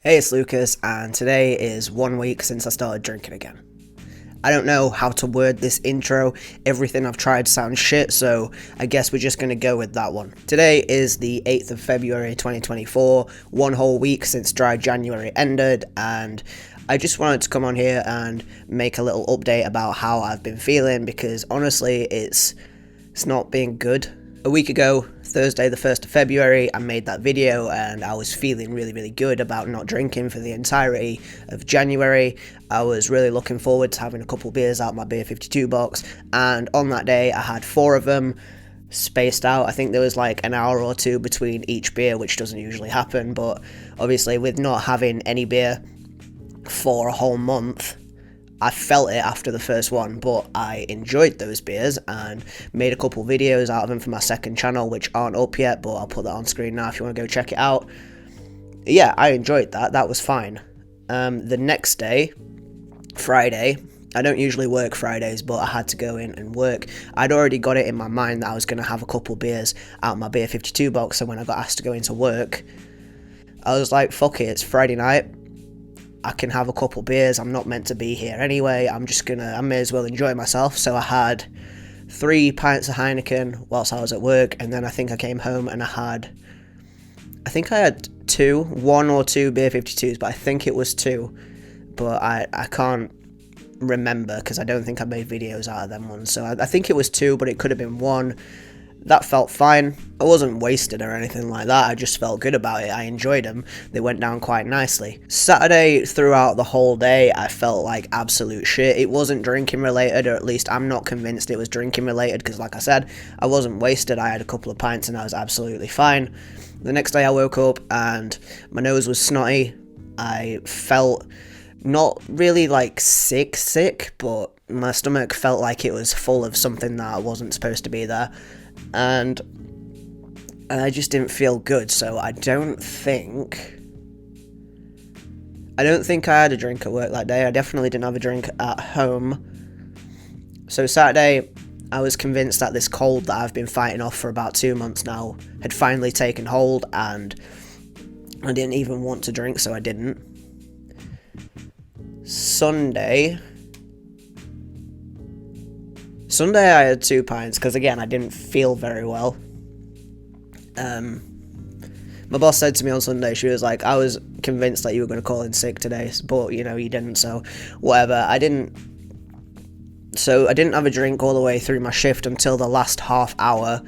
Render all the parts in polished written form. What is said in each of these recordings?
Hey, it's Lucas, and today is 1 week since I started drinking again. I don't know how to word this intro, everything I've tried sounds shit, so I guess we're just going to go with that one. Today is the 8th of February 2024, 1 whole week since Dry January ended, and I just wanted to come on here and make a little update about how I've been feeling, because honestly, it's not been good. A week ago, Thursday the 1st of February, I made that video and I was feeling really good about not drinking for the entirety of January. I was really looking forward to having a couple beers out of my Beer 52 box, and on that day I had 4 of them spaced out. I think there was like an hour or two between each beer, which doesn't usually happen, but obviously with not having any beer for a whole month, I felt it after the first one, but I enjoyed those beers and made a couple videos out of them for my second channel, which aren't up yet, but I'll put that on screen now if you want to go check it out. Yeah, I enjoyed that. That was fine. The next day, Friday, I don't usually work Fridays, but I had to go in and work. I'd already got it in my mind that I was going to have a couple beers out of my Beer 52 box, so when I got asked to go into work, I was like, fuck it, it's Friday night. I can have a couple beers, I'm not meant to be here anyway, I may as well enjoy myself. So I had 3 pints of Heineken whilst I was at work, and then I think I came home and I had 1 or 2 Beer 52s, but I think it was 2, but I can't remember because I don't think I made videos out of them ones, so I think it was 2, but it could have been 1. That felt fine. I wasn't wasted or anything like that, I just felt good about it. I enjoyed them, they went down quite nicely. Saturday, throughout the whole day, I felt like absolute shit. It wasn't drinking related, or at least I'm not convinced it was drinking related, because like I said, I wasn't wasted. I had a couple of pints and I was absolutely fine. The next day I woke up and my nose was snotty. I felt not really like sick, but my stomach felt like it was full of something that wasn't supposed to be there, and I just didn't feel good. So I don't think I had a drink at work that day. I definitely didn't have a drink at home. So Saturday, I was convinced that this cold that I've been fighting off for about 2 months now had finally taken hold, and I didn't even want to drink, so I didn't. Sunday I had 2 pints, because again, I didn't feel very well. My boss said to me on Sunday, she was like, I was convinced that you were going to call in sick today, but you didn't, so whatever. I didn't have a drink all the way through my shift until the last half hour,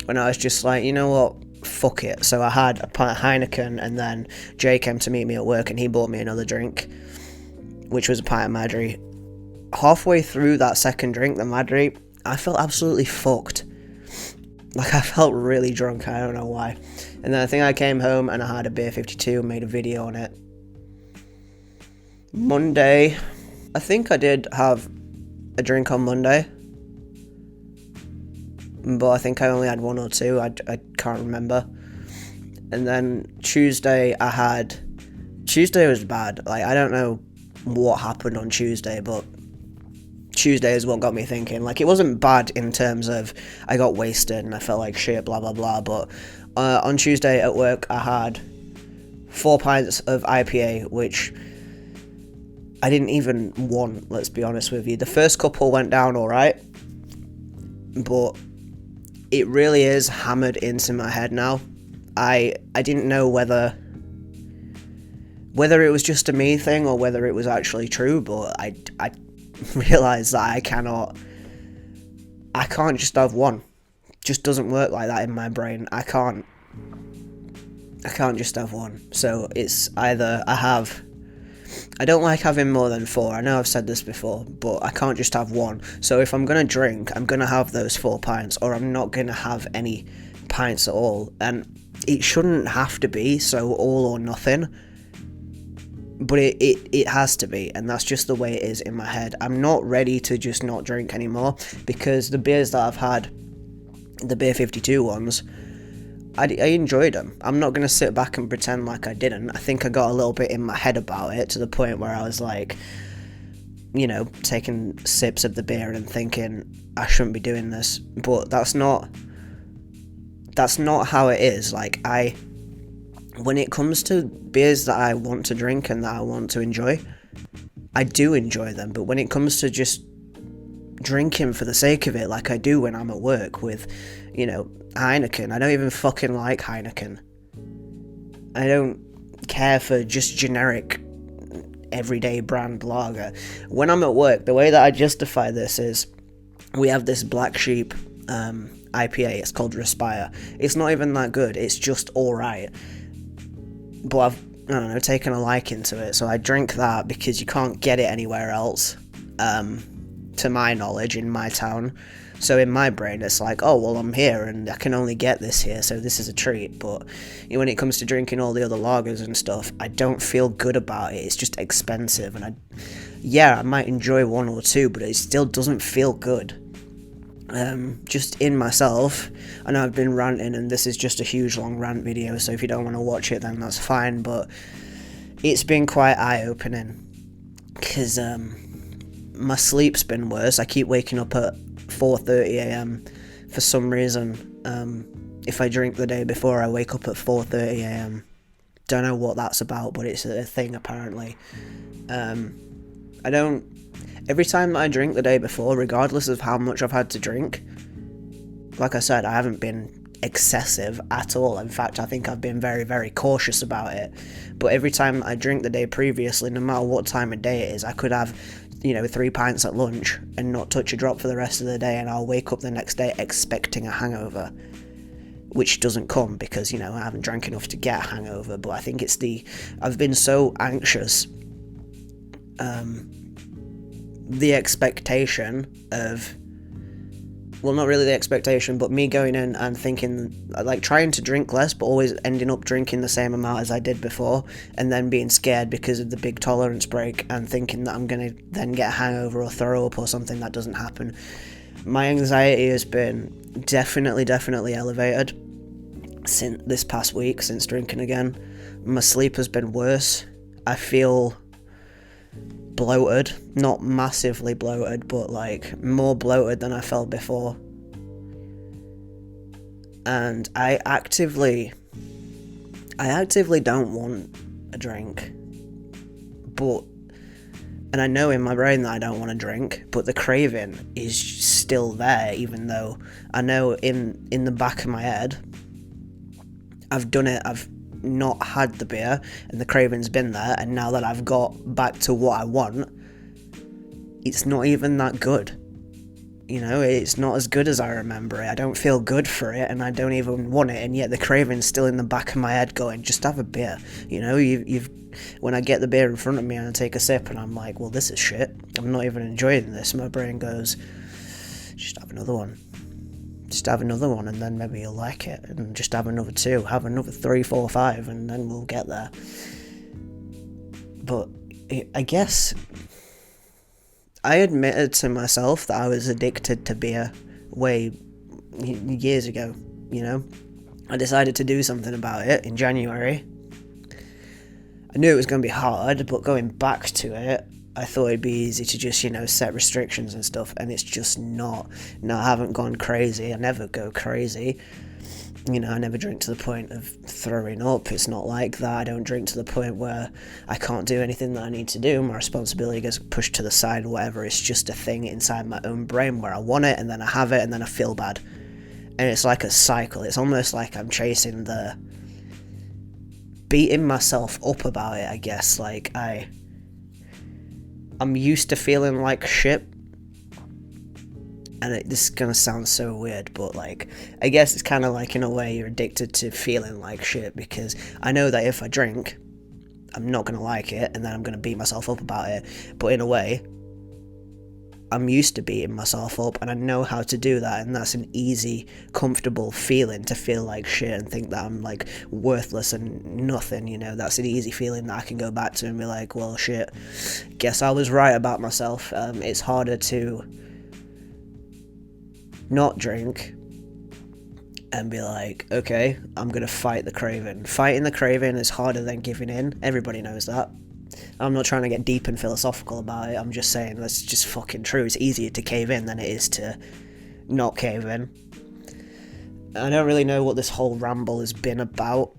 when I was just like, you know what, fuck it. So I had a pint of Heineken, and then Jay came to meet me at work and he bought me another drink, which was a pint of Madri. Halfway through that second drink, the Madri, I felt absolutely fucked. Like, I felt really drunk, I don't know why. And then I think I came home and I had a Beer 52 and made a video on it. Monday, I think I did have a drink on Monday, but I think I only had 1 or 2, I can't remember. And then Tuesday was bad. Like, I don't know what happened on Tuesday, but Tuesday is what got me thinking. Like, it wasn't bad in terms of I got wasted and I felt like shit, blah blah blah, but on Tuesday at work I had 4 pints of IPA, which I didn't even want, let's be honest with you. The first couple went down alright, but it really is hammered into my head now. I didn't know whether it was just a me thing or whether it was actually true, but I realised that I can't just have one. It just doesn't work like that in my brain. I can't just have one. So it's either I don't like having more than 4. I know I've said this before, but I can't just have one. So if I'm going to drink, I'm going to have those 4 pints, or I'm not going to have any pints at all. And it shouldn't have to be so all or nothing, but it has to be, and that's just the way it is in my head. I'm not ready to just not drink anymore, because the beers that I've had, the Beer 52 ones, I enjoyed them. I'm not going to sit back and pretend like I didn't. I think I got a little bit in my head about it, to the point where I was like, taking sips of the beer and thinking, I shouldn't be doing this. But that's not how it is. Like, when it comes to beers that I want to drink and that I want to enjoy, I do enjoy them. But when it comes to just drinking for the sake of it, like I do when I'm at work with, Heineken, I don't even fucking like Heineken. I don't care for just generic everyday brand lager. When I'm at work, the way that I justify this is we have this Black Sheep IPA. It's called Respire. It's not even that good. It's just alright. But I've taken a liking to it, so I drink that because you can't get it anywhere else, to my knowledge, in my town. So in my brain, it's like, oh, well, I'm here and I can only get this here, so this is a treat. But when it comes to drinking all the other lagers and stuff, I don't feel good about it. It's just expensive, and I might enjoy one or two, but it still doesn't feel good. Just in myself, I know I've been ranting, and this is just a huge long rant video, so if you don't want to watch it, then that's fine, but it's been quite eye-opening, because my sleep's been worse. I keep waking up at 4:30am for some reason. If I drink the day before, I wake up at 4:30am. Don't know what that's about, but it's a thing apparently. Every time that I drink the day before, regardless of how much I've had to drink, like I said, I haven't been excessive at all. In fact, I think I've been very, very cautious about it. But every time I drink the day previously, no matter what time of day it is, I could have 3 pints at lunch and not touch a drop for the rest of the day, and I'll wake up the next day expecting a hangover, which doesn't come because, I haven't drank enough to get a hangover. But I think it's I've been so anxious, the expectation of, well, not really the expectation, but me going in and thinking, like, trying to drink less, but always ending up drinking the same amount as I did before, and then being scared because of the big tolerance break and thinking that I'm going to then get a hangover or throw up or something. That doesn't happen. My anxiety has been definitely elevated since this past week, since drinking again. My sleep has been worse. I feel bloated, not massively bloated, but like more bloated than I felt before. And I actively don't want a drink, and I know in my brain that I don't want to drink, but the craving is still there, even though I know in the back of my head I've done it. I've not had the beer and the craving's been there, and now that I've got back to what I want, it's not even that good. It's not as good as I remember it. I don't feel good for it, and I don't even want it, and yet the craving's still in the back of my head going, just have a beer. When I get the beer in front of me and I take a sip and I'm like, well, this is shit, I'm not even enjoying this, my brain goes, just have another one. Just have another one, and then maybe you'll like it, and just have another 2, have another 3, 4, 5, and then we'll get there. But I guess I admitted to myself that I was addicted to beer years ago. I decided to do something about it in January. I knew it was going to be hard, but going back to it, I thought it'd be easy to just, set restrictions and stuff, and it's just not. No, I haven't gone crazy. I never go crazy. I never drink to the point of throwing up. It's not like that. I don't drink to the point where I can't do anything that I need to do. My responsibility gets pushed to the side or whatever. It's just a thing inside my own brain where I want it, and then I have it, and then I feel bad. And it's like a cycle. It's almost like I'm chasing beating myself up about it, I guess. Like, I'm used to feeling like shit, and this is gonna sound so weird, but like, I guess it's kind of like, in a way, you're addicted to feeling like shit, because I know that if I drink, I'm not gonna like it, and then I'm gonna beat myself up about it. But in a way, I'm used to beating myself up, and I know how to do that, and that's an easy, comfortable feeling, to feel like shit and think that I'm like worthless and nothing. That's an easy feeling that I can go back to and be like, well, shit, guess I was right about myself. It's harder to not drink and be like, okay, I'm gonna fight the craving. Fighting the craving is harder than giving in. Everybody knows that. I'm not trying to get deep and philosophical about it. I'm just saying that's just fucking true. It's easier to cave in than it is to not cave in. I don't really know what this whole ramble has been about.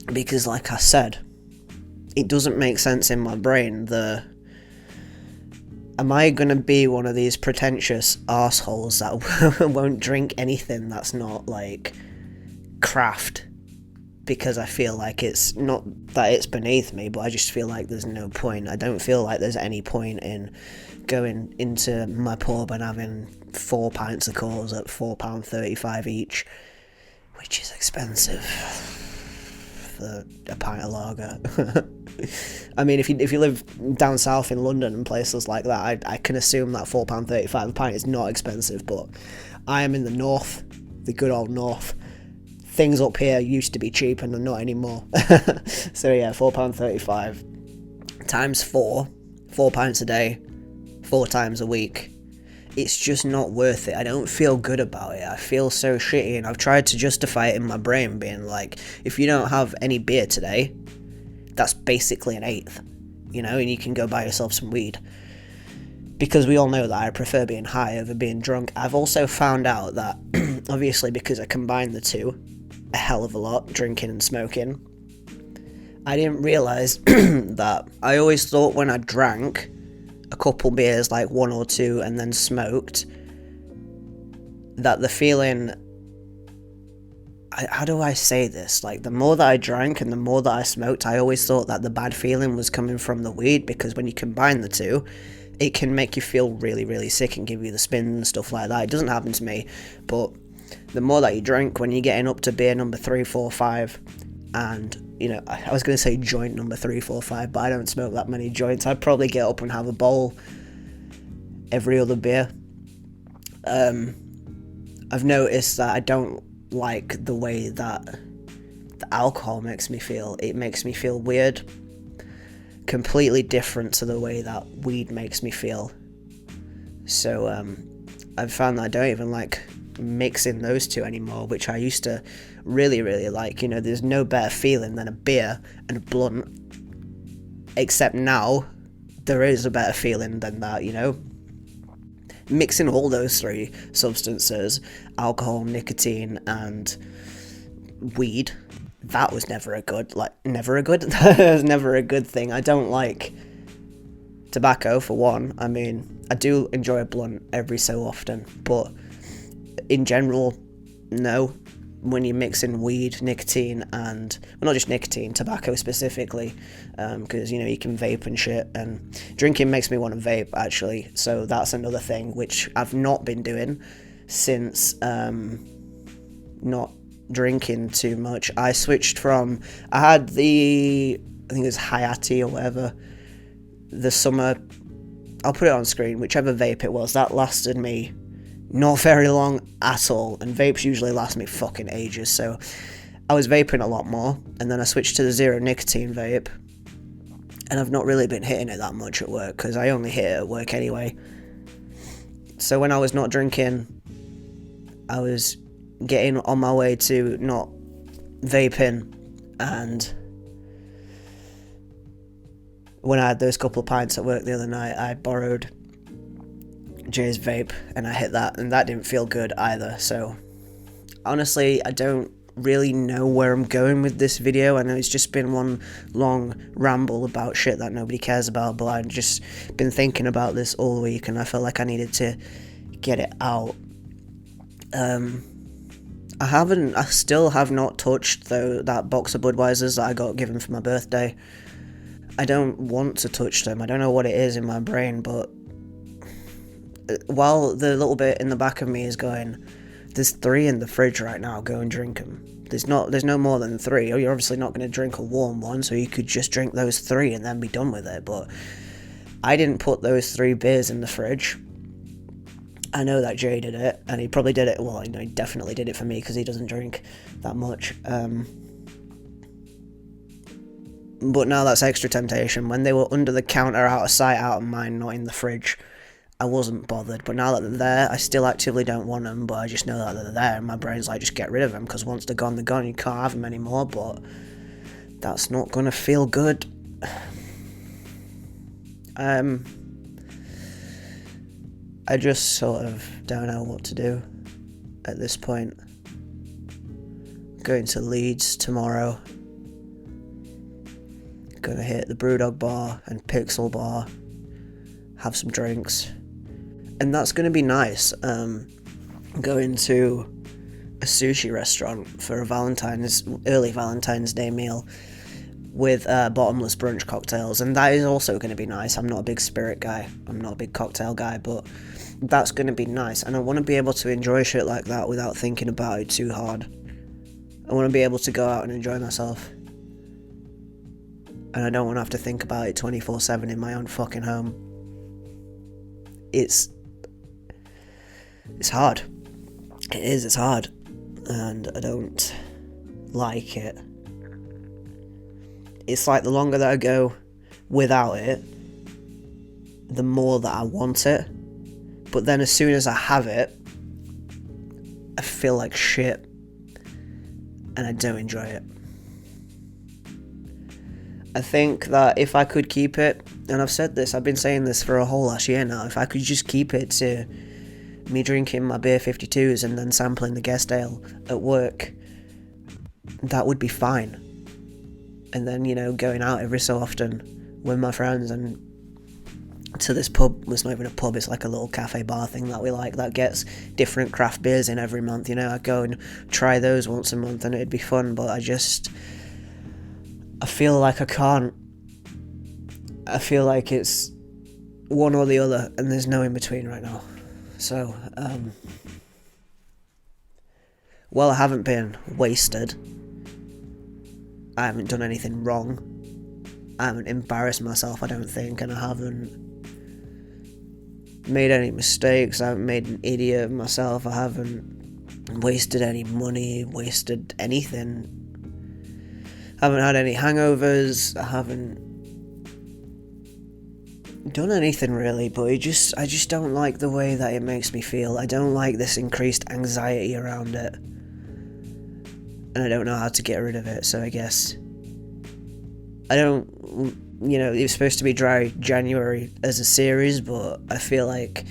because, like I said, it doesn't make sense in my brain. Am I gonna be one of these pretentious arseholes that won't drink anything that's not like craft? Because I feel like it's not that it's beneath me, but I just feel like there's no point. I don't feel like there's any point in going into my pub and having 4 pints of Coles at £4.35 each, which is expensive for a pint of lager. I mean, if you live down south in London and places like that, I can assume that £4.35 a pint is not expensive, but I am in the north, the good old north. Things up here used to be cheap and they're not anymore. So yeah, £4.35 times 4 pints a day, 4 times a week. It's just not worth it. I don't feel good about it. I feel so shitty, and I've tried to justify it in my brain, being like, if you don't have any beer today, that's basically an eighth, and you can go buy yourself some weed. Because we all know that I prefer being high over being drunk. I've also found out that, obviously because I combine the two a hell of a lot, drinking and smoking, I didn't realise that I always thought when I drank a couple beers, like 1 or 2, and then smoked, that the feeling, how do I say this, like the more that I drank and the more that I smoked, I always thought that the bad feeling was coming from the weed, because when you combine the two, it can make you feel really, really sick and give you the spin and stuff like that. It doesn't happen to me, but the more that you drink, when you're getting up to beer number 3, 4, 5, and I was going to say joint number 3, 4, 5, but I don't smoke that many joints. I'd probably get up and have a bowl every other beer. I've noticed that I don't like the way that the alcohol makes me feel. It makes me feel weird, completely different to the way that weed makes me feel. So I've found that I don't even like mixing those two anymore, which I used to really, really like. There's no better feeling than a beer and a blunt, except now there is a better feeling than that. Mixing all those 3 substances, alcohol, nicotine, and weed, that was never a good that was never a good thing. I don't like tobacco, for one. I mean, I do enjoy a blunt every so often, but in general, no. When you're mixing weed, nicotine, and, well, not just nicotine, tobacco specifically, because, you can vape and shit, and drinking makes me want to vape, actually, so that's another thing, which I've not been doing since not drinking too much. I switched from, I had I think it was Hayati or whatever, the summer, I'll put it on screen, whichever vape it was, that lasted me not very long at all, and vapes usually last me fucking ages, so I was vaping a lot more, and then I switched to the zero nicotine vape, and I've not really been hitting it that much at work, because I only hit it at work anyway. So when I was not drinking, I was getting on my way to not vaping, and when I had those couple of pints at work the other night, I borrowed Jay's vape and I hit that, and that didn't feel good either. So honestly, I don't really know where I'm going with this video. I know it's just been one long ramble about shit that nobody cares about, but I've just been thinking about this all week and I felt like I needed to get it out. I still have not touched that box of Budweisers that I got given for my birthday. I don't want to touch them. I don't know what it is in my brain, but while the little bit in the back of me is going, there's 3 in the fridge right now, go and drink them. There's no more than 3. You're obviously not going to drink a warm one, so you could just drink those 3 and then be done with it, but I didn't put those 3 beers in the fridge. I know that Jay did it, and he probably did it, well, he definitely did it for me, because he doesn't drink that much, but now that's extra temptation. When they were under the counter, out of sight, out of mind, not in the fridge, I wasn't bothered, but now that they're there, I still actively don't want them, but I just know that they're there, and my brain's like, just get rid of them, because once they're gone, you can't have them anymore, but that's not gonna feel good. I just sort of don't know what to do at this point. Going to Leeds tomorrow, Gonna hit the Brewdog bar and Pixel bar, have some drinks, and that's gonna be nice. Going to a sushi restaurant for a early Valentine's Day meal with bottomless brunch cocktails, and that is also going to be nice. I'm not a big spirit guy, I'm not a big cocktail guy, but that's going to be nice, and I want to be able to enjoy shit like that without thinking about it too hard. I want to be able to go out and enjoy myself, and I don't want to have to think about it 24/7 in my own fucking home. It's hard. It's hard, and I don't like it. It's like the longer that I go without it, the more that I want it. But then as soon as I have it, I feel like shit, and I don't enjoy it. I think that if I could keep it, and I've said this, I've been saying this for a whole last year now, if I could just keep it to me drinking my beer 52s and then sampling the guest ale at work, that would be fine. And then, going out every so often with my friends and to this pub. It's not even a pub, it's like a little cafe bar thing that we like that gets different craft beers in every month. I go and try those once a month and it'd be fun, but I feel like I can't. I feel like it's one or the other and there's no in between right now. So, well, I haven't been wasted. I haven't done anything wrong. I haven't embarrassed myself, I don't think, and I haven't made any mistakes. I haven't made an idiot of myself. I haven't wasted any money, wasted anything. I haven't had any hangovers. I haven't done anything really, but I just don't like the way that it makes me feel. I don't like this increased anxiety around it, and I don't know how to get rid of it. So I guess I don't, it was supposed to be Dry January as a series, but I feel like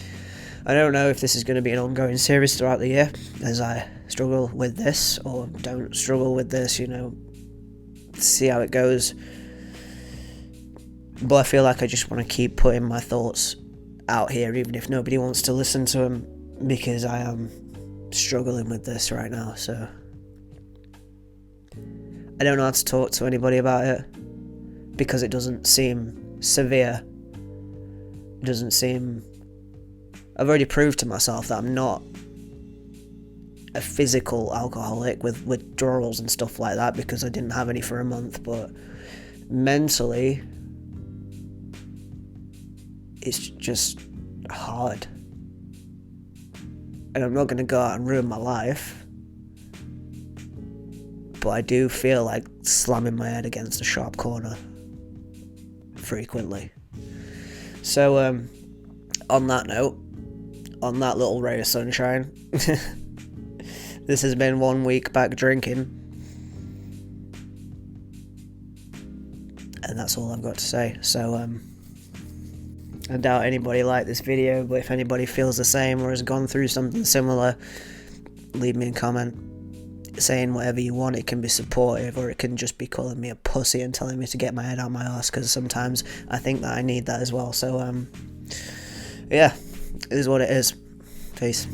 I don't know if this is going to be an ongoing series throughout the year as I struggle with this or don't struggle with this, see how it goes. But I feel like I just want to keep putting my thoughts out here, even if nobody wants to listen to them, because I am struggling with this right now. So I don't know how to talk to anybody about it because it doesn't seem severe. It doesn't seem... I've already proved to myself that I'm not a physical alcoholic with withdrawals and stuff like that because I didn't have any for a month, but mentally it's just hard. And I'm not going to go out and ruin my life, but I do feel like slamming my head against a sharp corner frequently. So on that note, on that little ray of sunshine, this has been 1 week back drinking, and that's all I've got to say. So I doubt anybody liked this video, but if anybody feels the same or has gone through something similar, leave me a comment saying whatever you want. It can be supportive, or it can just be calling me a pussy and telling me to get my head out my arse, because sometimes I think that I need that as well. So yeah, it is what it is. Peace.